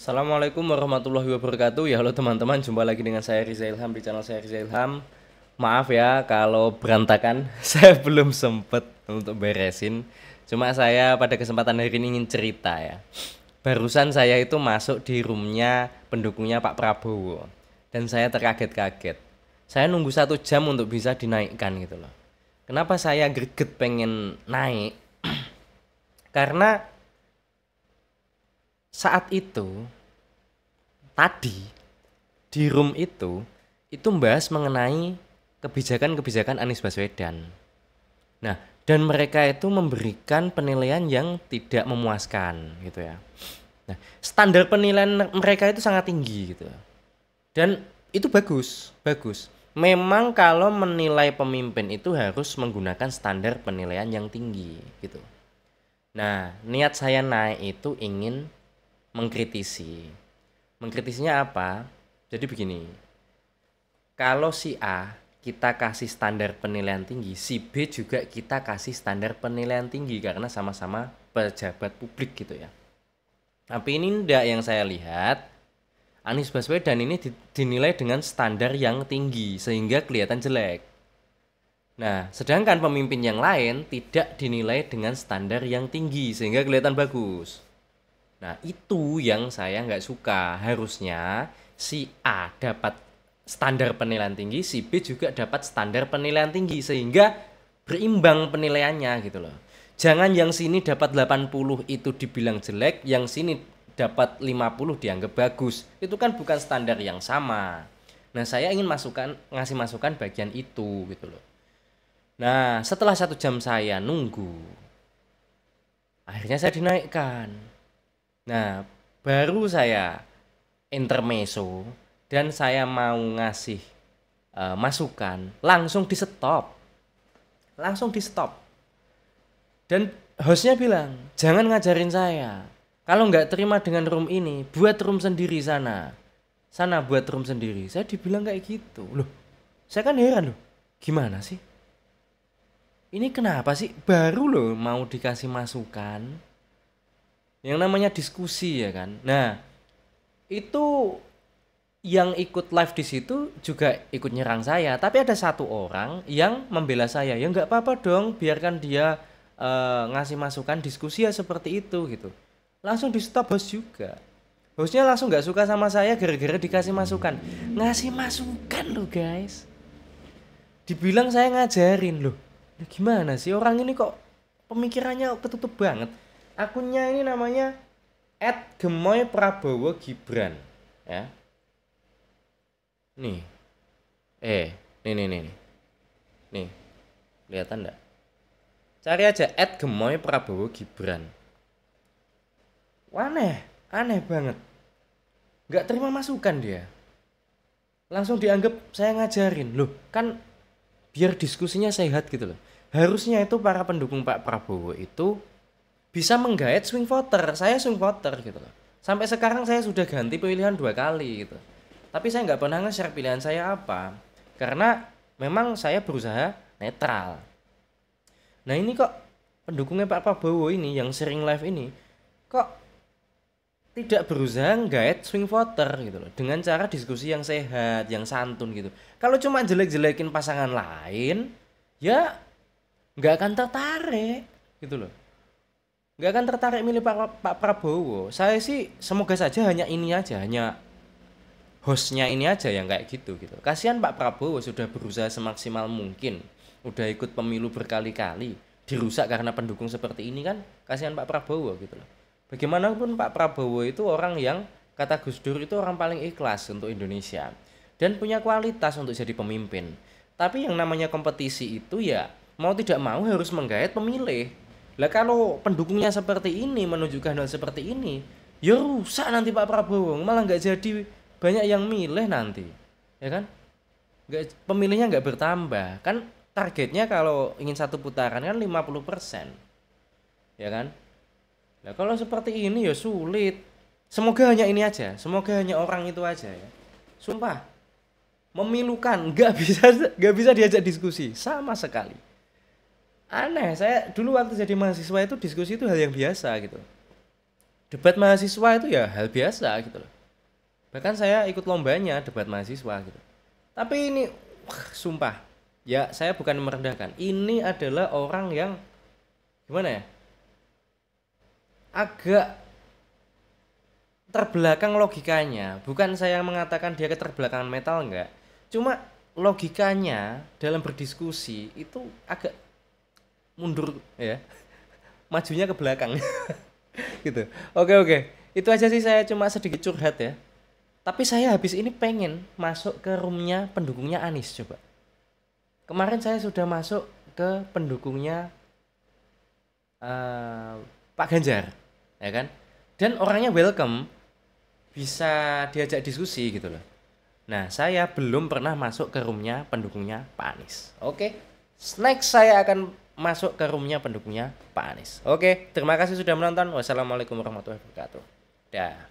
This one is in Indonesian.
Assalamualaikum warahmatullahi wabarakatuh. Ya halo teman-teman, jumpa lagi dengan saya Riza Ilham di channel saya Riza Ilham. Maaf ya kalau berantakan, saya belum sempet untuk beresin. Cuma saya pada kesempatan hari ini ingin cerita ya. Barusan saya itu masuk di roomnya pendukungnya Pak Prabowo. Dan saya terkaget-kaget. Saya nunggu 1 jam untuk bisa dinaikkan gitu loh. Kenapa saya greget pengen naik? Karena saat itu tadi di room itu membahas mengenai kebijakan-kebijakan Anies Baswedan. Nah, dan mereka itu memberikan penilaian yang tidak memuaskan gitu ya. Nah, standar penilaian mereka itu sangat tinggi gitu. Dan itu bagus, bagus. Memang kalau menilai pemimpin itu harus menggunakan standar penilaian yang tinggi gitu. Nah, niat saya naik itu ingin mengkritisi. Mengkritisinya apa? Jadi begini, kalau si A kita kasih standar penilaian tinggi, si B juga kita kasih standar penilaian tinggi karena sama-sama pejabat publik gitu ya. Tapi ini enggak, yang saya lihat Anies Baswedan ini dinilai dengan standar yang tinggi sehingga kelihatan jelek. Nah, sedangkan pemimpin yang lain tidak dinilai dengan standar yang tinggi sehingga kelihatan bagus. Nah, itu yang saya nggak suka. Harusnya si A dapat standar penilaian tinggi, si B juga dapat standar penilaian tinggi sehingga berimbang penilaiannya gitu loh. Jangan yang sini dapat 80 itu dibilang jelek, yang sini dapat 50 dianggap bagus. Itu kan bukan standar yang sama. Nah, saya ingin ngasih masukan bagian itu gitu loh. Nah, setelah 1 jam saya nunggu, akhirnya saya dinaikkan. Nah, baru saya intermezzo dan saya mau ngasih masukan, langsung di stop. Langsung di stop. Dan hostnya bilang, jangan ngajarin saya. Kalau nggak terima dengan room ini, buat room sendiri sana. Sana buat room sendiri. Saya dibilang kayak gitu. Loh, saya kan heran loh. Gimana sih? Ini kenapa sih? Baru loh mau dikasih masukan. Yang namanya diskusi ya kan. Nah, itu yang ikut live di situ juga ikut nyerang saya, tapi ada satu orang yang membela saya. Ya nggak apa-apa dong, biarkan dia ngasih masukan, diskusi ya seperti itu gitu. Langsung di stop host juga. Hostnya langsung nggak suka sama saya gara-gara dikasih masukan. Ngasih masukan loh guys. Dibilang saya ngajarin loh. Nah, gimana sih orang ini kok pemikirannya ketutup banget. Akunnya ini namanya @gemoy_prabowo_gibran ya. Nih. Nih. Nih. Kelihatan enggak? Cari aja @gemoy_prabowo_gibran. Aneh, aneh banget. Nggak terima masukan dia. Langsung dianggap saya ngajarin. Loh, kan biar diskusinya sehat gitu loh. Harusnya itu para pendukung Pak Prabowo itu bisa menggait swing voter. Saya swing voter gitu loh. Sampai sekarang saya sudah ganti pilihan 2 kali gitu. Tapi saya nggak pernah nge-share pilihan saya apa. Karena memang saya berusaha netral. Nah ini kok pendukungnya Pak Prabowo ini yang sering live ini kok tidak berusaha nggait swing voter gitu loh. Dengan cara diskusi yang sehat, yang santun gitu. Kalau cuma jelek-jelekin pasangan lain, ya nggak akan tertarik gitu loh. Nggak akan tertarik milih Pak Prabowo. Saya sih semoga saja hanya ini aja, hanya hostnya ini aja yang kayak gitu. Kasihan Pak Prabowo sudah berusaha semaksimal mungkin, udah ikut pemilu berkali-kali, dirusak karena pendukung seperti ini kan. Kasihan Pak Prabowo gitu loh. Bagaimanapun Pak Prabowo itu orang yang kata Gus Dur itu orang paling ikhlas untuk Indonesia dan punya kualitas untuk jadi pemimpin. Tapi yang namanya kompetisi itu ya mau tidak mau harus menggait pemilih. Lah kalau pendukungnya seperti ini, menunjukkan hal seperti ini, ya rusak nanti Pak Prabowo, malah nggak jadi banyak yang milih nanti, ya kan? Pemilihnya nggak bertambah, kan targetnya kalau ingin satu putaran kan 50%, ya kan? Nah kalau seperti ini ya sulit. Semoga hanya ini aja, semoga hanya orang itu aja ya. Sumpah, memilukan, nggak bisa diajak diskusi sama sekali. Aneh, saya dulu waktu jadi mahasiswa itu diskusi itu hal yang biasa gitu. debat mahasiswa itu ya hal biasa gitu loh. Bahkan saya ikut lombanya debat mahasiswa gitu. Tapi ini sumpah, ya saya bukan merendahkan. Ini adalah orang yang gimana ya? Agak terbelakang logikanya. Bukan saya mengatakan dia keterbelakangan mental, enggak. Cuma logikanya dalam berdiskusi itu agak mundur ya. Majunya ke belakang. Gitu. Oke oke. Itu aja sih, saya cuma sedikit curhat ya. Tapi saya habis ini pengen masuk ke roomnya pendukungnya Anies coba. Kemarin saya sudah masuk ke pendukungnya eh, Pak Ganjar, ya kan? Dan orangnya welcome, bisa diajak diskusi gitu loh. Nah, saya belum pernah masuk ke roomnya pendukungnya Pak Anies. Oke, next saya akan masuk ke roomnya pendukungnya Pak Anies. Oke, terima kasih sudah menonton. Wassalamualaikum warahmatullahi wabarakatuh. Dah.